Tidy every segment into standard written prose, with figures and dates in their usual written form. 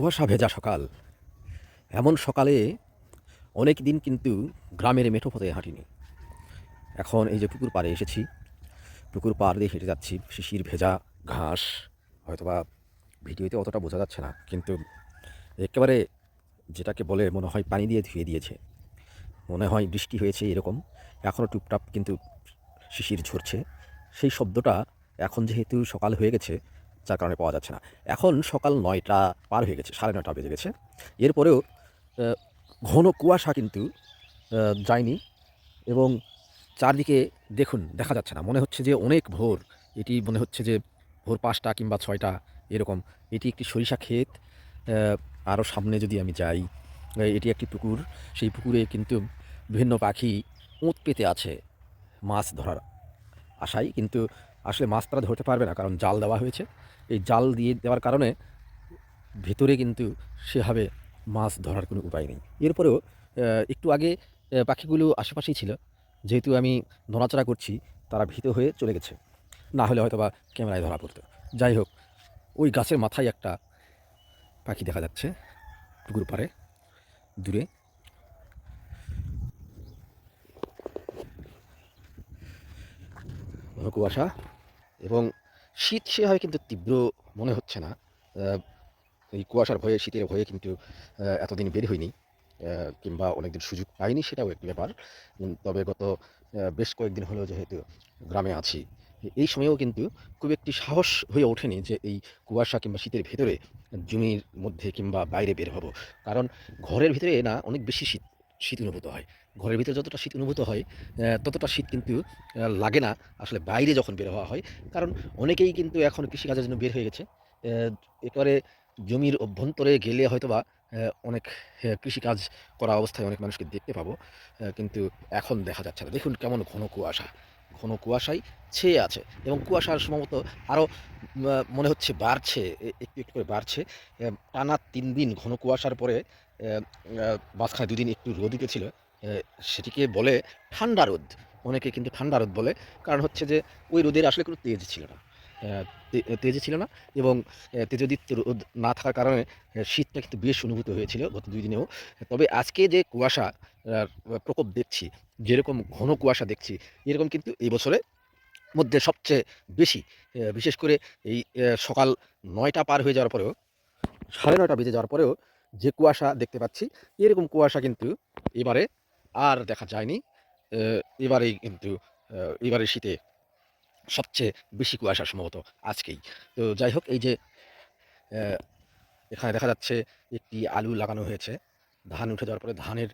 কুয়াশা ভেজা সকাল। এমন সকালে অনেক দিন কিন্তু গ্রামের মেঠো পথে হাঁটিনি। এখন এই যে পুকুর পাড়ে এসেছি, পুকুর পাড় দিয়ে হেঁটে যাচ্ছি। শিশির ভেজা ঘাস, হয়তোবা ভিডিওতে অতটা বোঝা যাচ্ছে না, কিন্তু একেবারে যেটাকে বলে মনে হয় পানি দিয়ে ধুয়ে দিয়েছে। মনে হয় বৃষ্টি হয়েছে এরকম। এখনও টুপটাপ কিন্তু শিশির ঝরছে। সেই শব্দটা এখন যেহেতু সকাল হয়ে গেছে, যার কারণে পাওয়া যাচ্ছে না। এখন সকাল ৯টা পার হয়ে গেছে, ৯:৩০ বেজে গেছে। এরপরেও আ ঘন কুয়াশা কিন্তু যায়নি, এবং চারদিকে দেখুন দেখা যাচ্ছে না। মনে হচ্ছে যে অনেক ভোর। এটি মনে হচ্ছে যে ভোর ৫টা কিংবা ৬টা এরকম। এটি একটি সরিষা ক্ষেত। আরও সামনে যদি আমি যাই, এটি একটি পুকুর। সেই পুকুরে কিন্তু বিভিন্ন পাখি ওঁত পেতে আছে মাছ ধরার আশায়, কিন্তু আসলে মাছ তারা ধরতে পারবে না, কারণ জাল দেওয়া হয়েছে। এই জাল দিয়ে দেওয়ার কারণে ভেতরে কিন্তু সেভাবে মাছ ধরার কোনো উপায় নেই। এরপরেও একটু আগে পাখিগুলো আশেপাশেই ছিল। যেহেতু আমি নড়াচড়া করছি, তারা ভীত হয়ে চলে গেছে। না হলে হয়তোবা ক্যামেরায় ধরা পড়ত। যাই হোক, ওই গাছের মাথায় একটা পাখি দেখা যাচ্ছে পুকুর পাড়ে দূরে। ঘন কুয়াশা এবং শীত সেভাবে কিন্তু তীব্র মনে হচ্ছে না। আ এই কুয়াশার ভয়ে, শীতের ভয়ে কিন্তু এতদিন বের হইনি, কিংবা অনেকদিন সুযোগ পাইনি, সেটাও একটি ব্যাপার। তবে গত বেশ কয়েকদিন হলো যেহেতু গ্রামে আছি, এই সময়েও কিন্তু খুব একটি সাহস হয়ে ওঠেনি যে এই কুয়াশা কিংবা শীতের ভেতরে জমির মধ্যে কিংবা বাইরে বের হব। কারণ ঘরের ভিতরে না অনেক বেশি শীত অনুভূত হয়। ঘরের ভিতরে যতটা শীত অনুভূত হয়, ততটা শীত কিন্তু লাগে না আসলে বাইরে যখন বের হওয়া হয়। কারণ অনেকেই কিন্তু এখন কৃষিকাজের জন্য বের হয়ে গেছে। একেবারে জমির অভ্যন্তরে গেলে হয়তোবা অনেক কৃষিকাজ করা অবস্থায় অনেক মানুষকে দেখতে পাবো। কিন্তু এখন দেখা যাচ্ছে না। দেখুন কেমন ঘন কুয়াশা। ঘন কুয়াশায় ছেয়ে আছে, এবং কুয়াশার সম্ভবত আরও মনে হচ্ছে বাড়ছে, একটু, একটু করে বাড়ছে। টানা ৩ দিন ঘন কুয়াশার পরে মাঝখানে ২ দিন একটু রোদ উঠেছিল। সেটিকে বলে ঠান্ডা রোদ। অনেকে কিন্তু ঠান্ডা রোদ বলে। কারণ হচ্ছে যে ওই রোদের আসলে কোনো তেজ ছিল না। তেজই ছিল না, এবং তেজোদীপ্ত রোদ না থাকার কারণে শীতটা কিন্তু বেশ অনুভূত হয়েছিল গত ২ দিনেও। তবে আজকে যে কুয়াশা প্রকোপ দেখছি, যেরকম ঘন কুয়াশা দেখছি, এরকম কিন্তু এই বছরে মধ্যে সবচেয়ে বেশি। বিশেষ করে এই সকাল ৯টা পার হয়ে যাওয়ার পরেও, ৯:৩০ বেজে যাওয়ার পরেও যে কুয়াশা দেখতে পাচ্ছি, এরকম কুয়াশা কিন্তু এবারে আর দেখা যায়নি। এ এবারেই কিন্তু এবারের শীতে সবচেয়ে বেশি কুয়াশা সম্ভবত আজকেই। তো যাই হোক, এই যে অ্যা এখানে দেখা যাচ্ছে একটি আলু লাগানো হয়েছে। ধান উঠে যাওয়ার পরে ধানের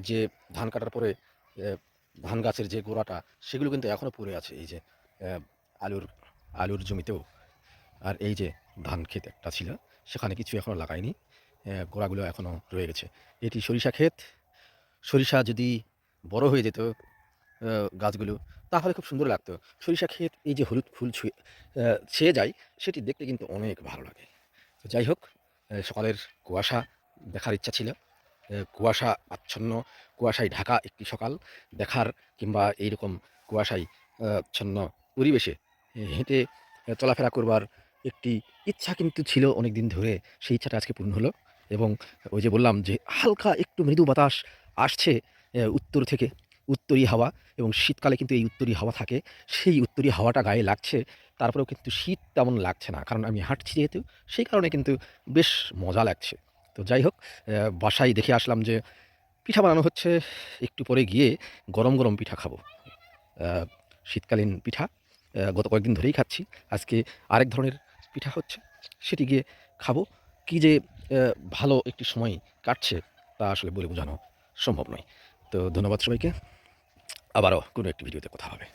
যে ধান কাটার পরে অ্যা ধান গাছের যে গোড়াটা, সেগুলো কিন্তু এখনও পড়ে আছে। এই যে অ্যা আলুর আলুর জমিতেও। আর এই যে ধান ক্ষেত একটা ছিল, সেখানে কিছু এখনও লাগায়নি। গোড়াগুলো এখনও রয়ে গেছে। এটি সরিষা ক্ষেত। সরিষা যদি বড় হয়ে যেত আ গাছগুলো, তাহলে খুব সুন্দর লাগতো। সরিষা ক্ষেত এই যে হলুদ ফুল ছেয়ে যায়, সেটি দেখতে কিন্তু অনেক ভালো লাগে। তো যাই হোক, সকালের কুয়াশা দেখার ইচ্ছা ছিল। কুয়াশা আচ্ছন্ন, কুয়াশায় ঢাকা একটি সকাল দেখার, কিংবা এইরকম কুয়াশায় আচ্ছন্ন পরিবেশে হেঁটে চলাফেরা করবার একটি ইচ্ছা কিন্তু ছিল অনেকদিন ধরে। সেই ইচ্ছাটা আজকে পূর্ণ হলো, এবং ওই যে বললাম যে হালকা একটু মৃদু বাতাস আসছে উত্তর থেকে, উত্তরি হাওয়া, এবং শীতকালে কিন্তু এই উত্তরি হাওয়া থাকে। সেই উত্তরি হাওয়াটা গায়ে লাগছে, তারপরেও কিন্তু শীত তেমন লাগছে না। কারণ আমি হাঁটছি যেহেতু, সেই কারণে কিন্তু বেশ মজা লাগছে। তো যাই হোক, বাসায় দেখে আসলাম যে পিঠা বানানো হচ্ছে। একটু পরে গিয়ে গরম, গরম পিঠা খাবো। আ শীতকালীন পিঠা গত কয়েকদিন ধরেই খাচ্ছি। আজকে আরেক ধরনের পিঠা হচ্ছে, সেটি গিয়ে খাবো। কি যে ভালো একটি সময় কাটছে, তা আসলে বলে বোঝানো সম্ভব নয়। তো ধন্যবাদ সবাইকে। আবারও কোনো একটি ভিডিওতে কথা হবে।